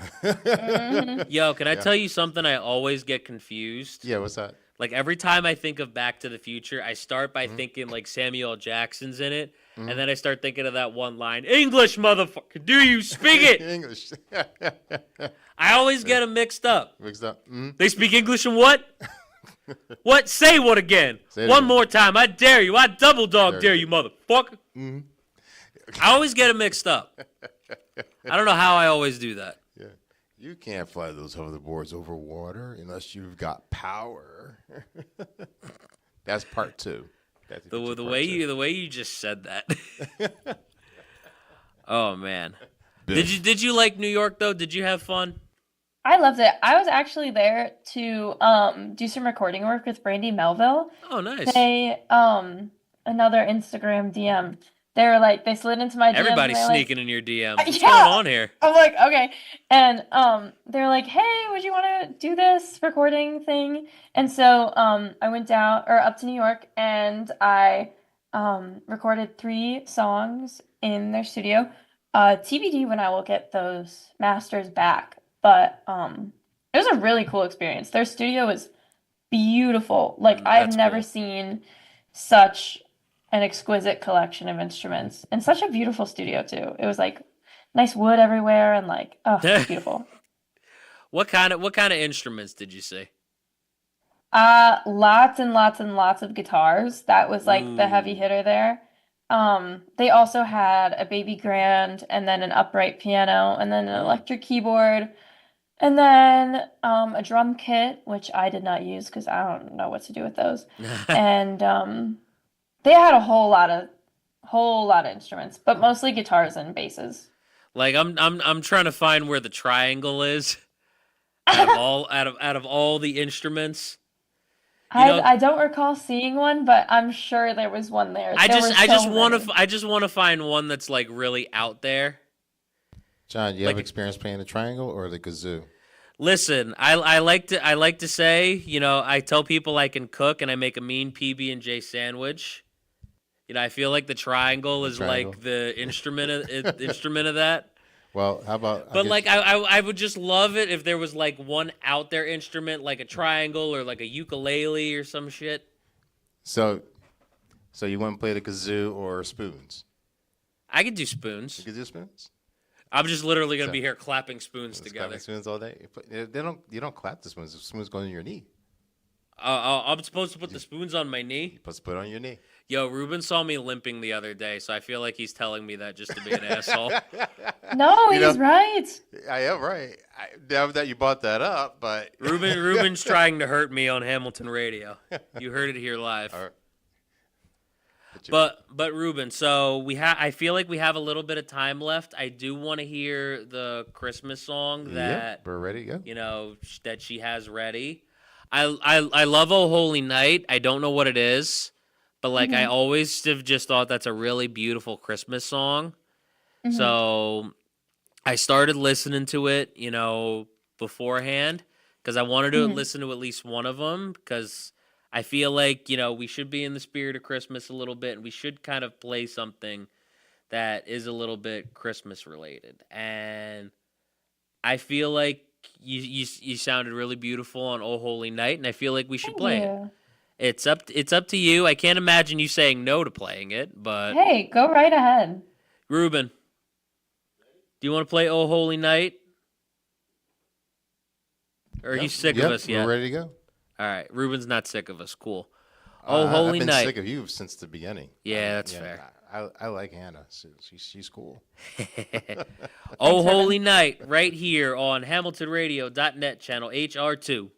Yo, can I Yeah. tell you something? I always get confused. Yeah, what's that? Like every time I think of Back to the Future, I start by thinking like Samuel L. Jackson's in it, and then I start thinking of that one line, "English, motherfucker, do you speak it?" English. I always get them mixed up. Mixed up. They speak English and what? What? Say what again? Say it One again. more time. I dare you. I double dog dare you, Dare motherfucker. I always get them mixed up. I don't know how I always do that. Yeah. You can't fly those hoverboards over water unless you've got power. That's part two. That's The part way two. the way you just said that. Oh man. Biff. Did you like New York though? Did you have fun? I loved it. I was actually there to do some recording work with Brandy Melville. Oh nice. They another Instagram DM. They were like they slid into my DMs and Everybody's they're like, sneaking in your DMs. What's Yeah. going on here? I'm like, okay. And they're like, hey, would you want to do this recording thing? And so I went down or up to New York and I recorded 3 songs in their studio. TBD when I will get those masters back. But it was a really cool experience. Their studio is beautiful. Like I've That's never cool. seen such an exquisite collection of instruments and such a beautiful studio too. It was like nice wood everywhere and like oh beautiful. What kind of instruments did you see? Lots and lots and lots of guitars. That was like the heavy Ooh. hitter there. They also had a baby grand and then an upright piano and then an electric keyboard and then a drum kit, which I did not use because I don't know what to do with those. And they had a whole lot of instruments, but mostly guitars and basses. Like I'm trying to find where the triangle is out of all the instruments. I don't recall seeing one, but I'm sure there was one there. I There were just so want many. to I just want to find one that's like really out there. John, you have Like- experience playing the triangle or the kazoo? Listen, I like to say, I tell people I can cook and I make a mean PB&J sandwich. I feel like the triangle is triangle. like the instrument of that. Well, how about? But like I would just love it if there was like one out there instrument like a triangle or like a ukulele or some shit. So you wouldn't play the kazoo or spoons? I could do spoons. You could do spoons? I'm just literally gonna be here clapping spoons Just together. clapping spoons all day? You don't clap the spoons. The spoons go on your knee. I'm supposed to put the spoons on my knee. You're supposed to put it on your knee. Yo, Ruben saw me limping the other day, so I feel like he's telling me that just to be an asshole. No, he's right. I am right. Now that you brought that up, but Ruben's trying to hurt me on Hamilton radio. You heard it here live. All right. But Ruben, so I feel like we have a little bit of time left. I do want to hear the Christmas song that we're ready to go. That she has ready. I love "Oh Holy Night." I don't know what it is, but like I always have just thought that's a really beautiful Christmas song. So I started listening to it, beforehand because I wanted to listen to at least one of them because I feel like, we should be in the spirit of Christmas a little bit and we should kind of play something that is a little bit Christmas related. And I feel like you sounded really beautiful on Oh Holy Night, and I feel like we should play it. It's up to you. I can't imagine you saying no to playing it, but Hey, go right ahead. Ruben, do you want to play Oh Holy Night? Or are you sick of us yet? We're ready to go. All right, Ruben's not sick of us. Cool. Oh Holy I've been Night. sick of you since the beginning. Yeah, that's fair. I like Hannah. She's cool. Oh Holy Night, right here on HamiltonRadio.net channel HR2.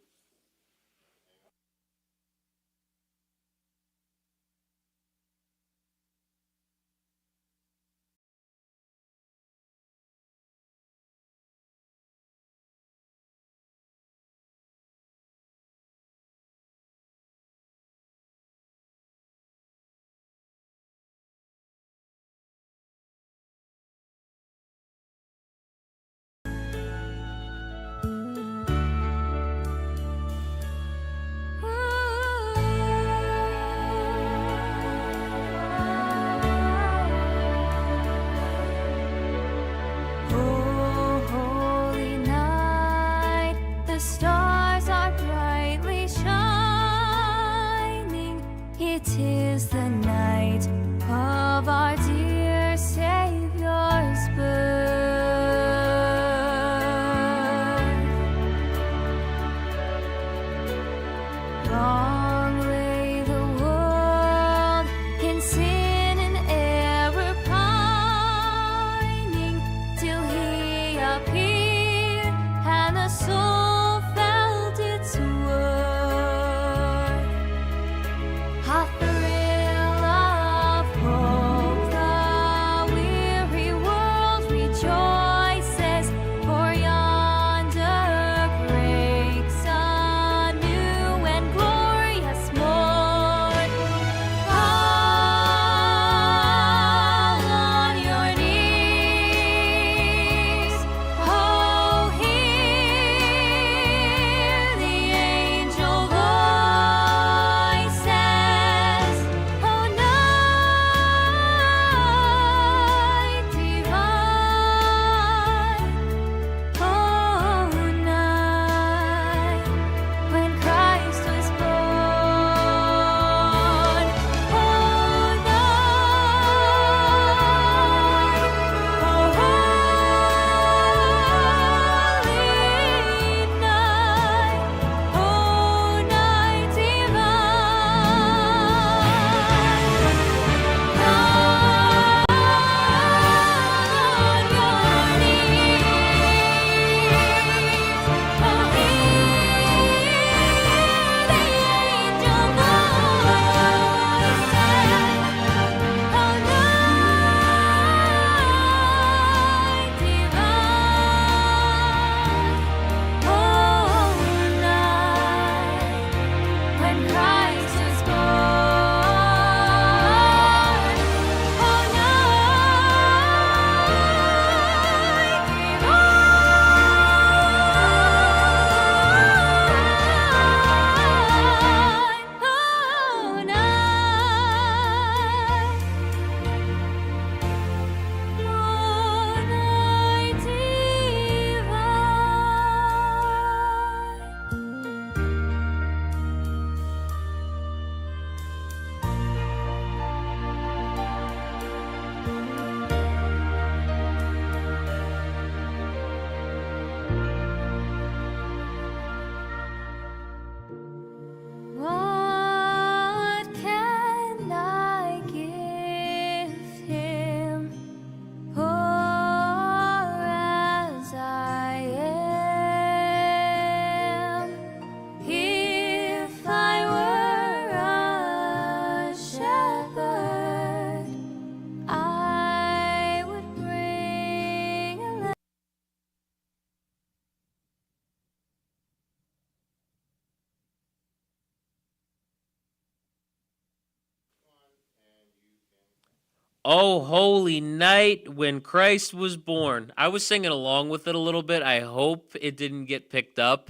Oh, holy night when Christ was born. I was singing along with it a little bit. I hope it didn't get picked up.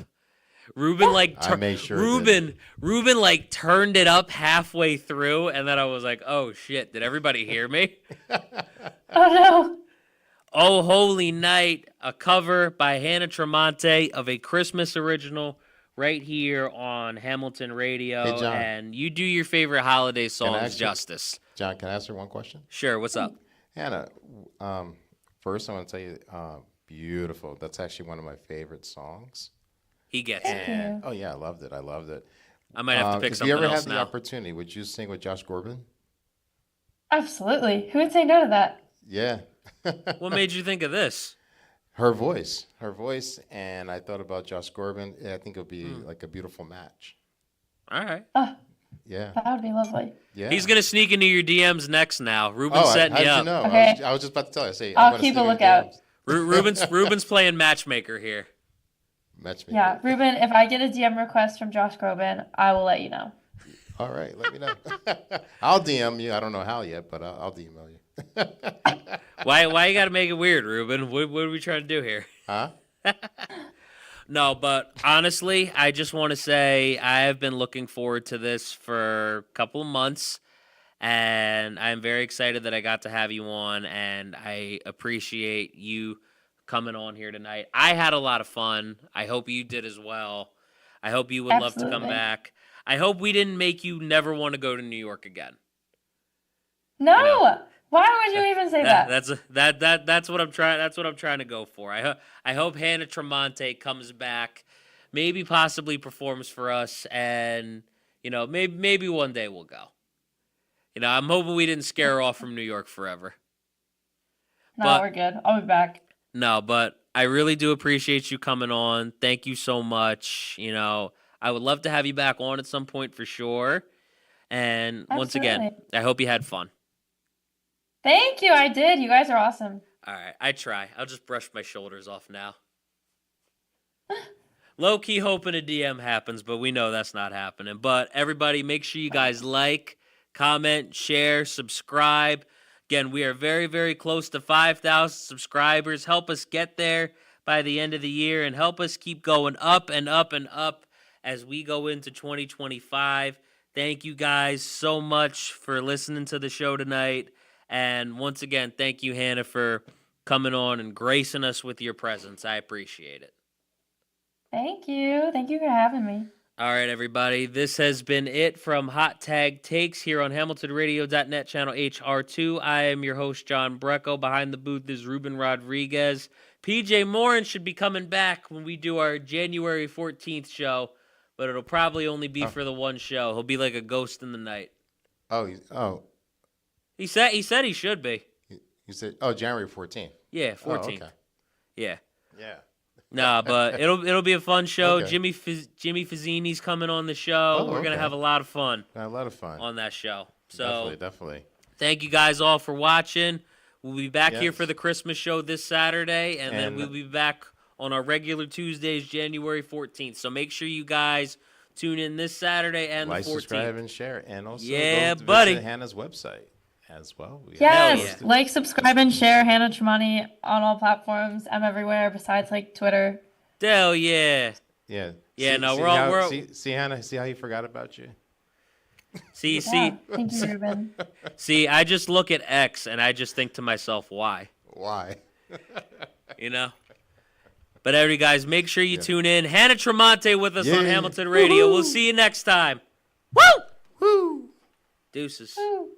Ruben I made sure it didn't. Ruben like turned it up halfway through, and then I was like, "Oh shit! Did everybody hear me?" Oh no. Oh, holy night, a cover by Hannah Tramonte of a Christmas original, right here on Hamilton Radio. Hey, John. And you do your favorite holiday I songs ask you- justice. John, can I ask her one question? Sure. What's up? Hannah, first I want to tell you, beautiful. That's actually one of my favorite songs. He gets it. And, oh yeah, I loved it. I loved it. I might have to pick If something you ever else had the now. opportunity, would you sing with Josh Groban? Absolutely. Who would say no to that? Yeah. What made you think of this? Her voice, and I thought about Josh Groban. Yeah, I think it would be like a beautiful match. All right. Oh, Yeah, that would be lovely. yeah. He's going to sneak into your DMs next now. Ruben's Oh, setting how you did up. you know? Okay. I was just about to tell you. I say, I'll I'm gonna keep a sneak in lookout. DMs. Ruben's playing matchmaker here. Match me. Yeah, Ruben, if I get a DM request from Josh Groban, I will let you know. All right, let me know. I'll DM you. I don't know how yet, but I'll email you. Why you got to make it weird, Ruben? What are we trying to do here? Huh? No, but honestly, I just want to say I have been looking forward to this for a couple of months, and I'm very excited that I got to have you on, and I appreciate you coming on here tonight. I had a lot of fun. I hope you did as well. I hope you would love to come Absolutely. back. I hope we didn't make you never want to go to New York again. No! know, Why would you even say that? That's what I'm trying. That's what I'm trying to go for. I hope Hannah Tramonte comes back, maybe possibly performs for us, and maybe one day we'll go. I'm hoping we didn't scare her off from New York forever. No, but- we're good. I'll be back. No, but I really do appreciate you coming on. Thank you so much. I would love to have you back on at some point for sure. And once again, Absolutely. I hope you had fun. Thank you. I did. You guys are awesome. All right, I try. I'll just brush my shoulders off now. Low key hoping a DM happens, but we know that's not happening. But everybody, make sure you guys like, comment, share, subscribe. Again, we are very, very close to 5,000 subscribers. Help us get there by the end of the year and help us keep going up and up and up as we go into 2025. Thank you guys so much for listening to the show tonight. And once again, thank you, Hannah, for coming on and gracing us with your presence. I appreciate it. Thank you. Thank you for having me. All right, everybody. This has been it from Hot Tag Takes here on HamiltonRadio.net, channel HR2. I am your host, John Brecko. Behind the booth is Ruben Rodriguez. PJ Morin should be coming back when we do our January 14th show, but it'll probably only be for the one show. He'll be like a ghost in the night. He said he should be. You said, January 14th. Yeah, 14th. Oh, okay. Yeah. Yeah. Nah, but it'll be a fun show. Okay. Jimmy Fazzini's coming on the show. Oh, We're gonna okay. have a lot of fun A lot of fun. on that show. So Definitely. thank you guys all for watching. We'll be back here Yes. for the Christmas show this Saturday, and then And- we'll be back on our regular Tuesdays, January 14th. So make sure you guys tune in this Saturday and Like, the 14th. subscribe, and share. And also Yeah, go to buddy. visit Hannah's website as well. We have Yes. yeah. Like, subscribe, and share Hannah Tremonti on all platforms. I'm everywhere besides Twitter. Hell yeah. Yeah. Yeah, no, see we're all- how- we're- see Hannah, see how he forgot about you? See, Yeah. Thank you, Ruben. see, I just look at X and I just think to myself, why? Why? But everybody, guys, make sure you tune in. Hannah Tramonte with us on Yeah. Hamilton Radio. We'll see you next time. Woo! Woo! Deuces. Woo.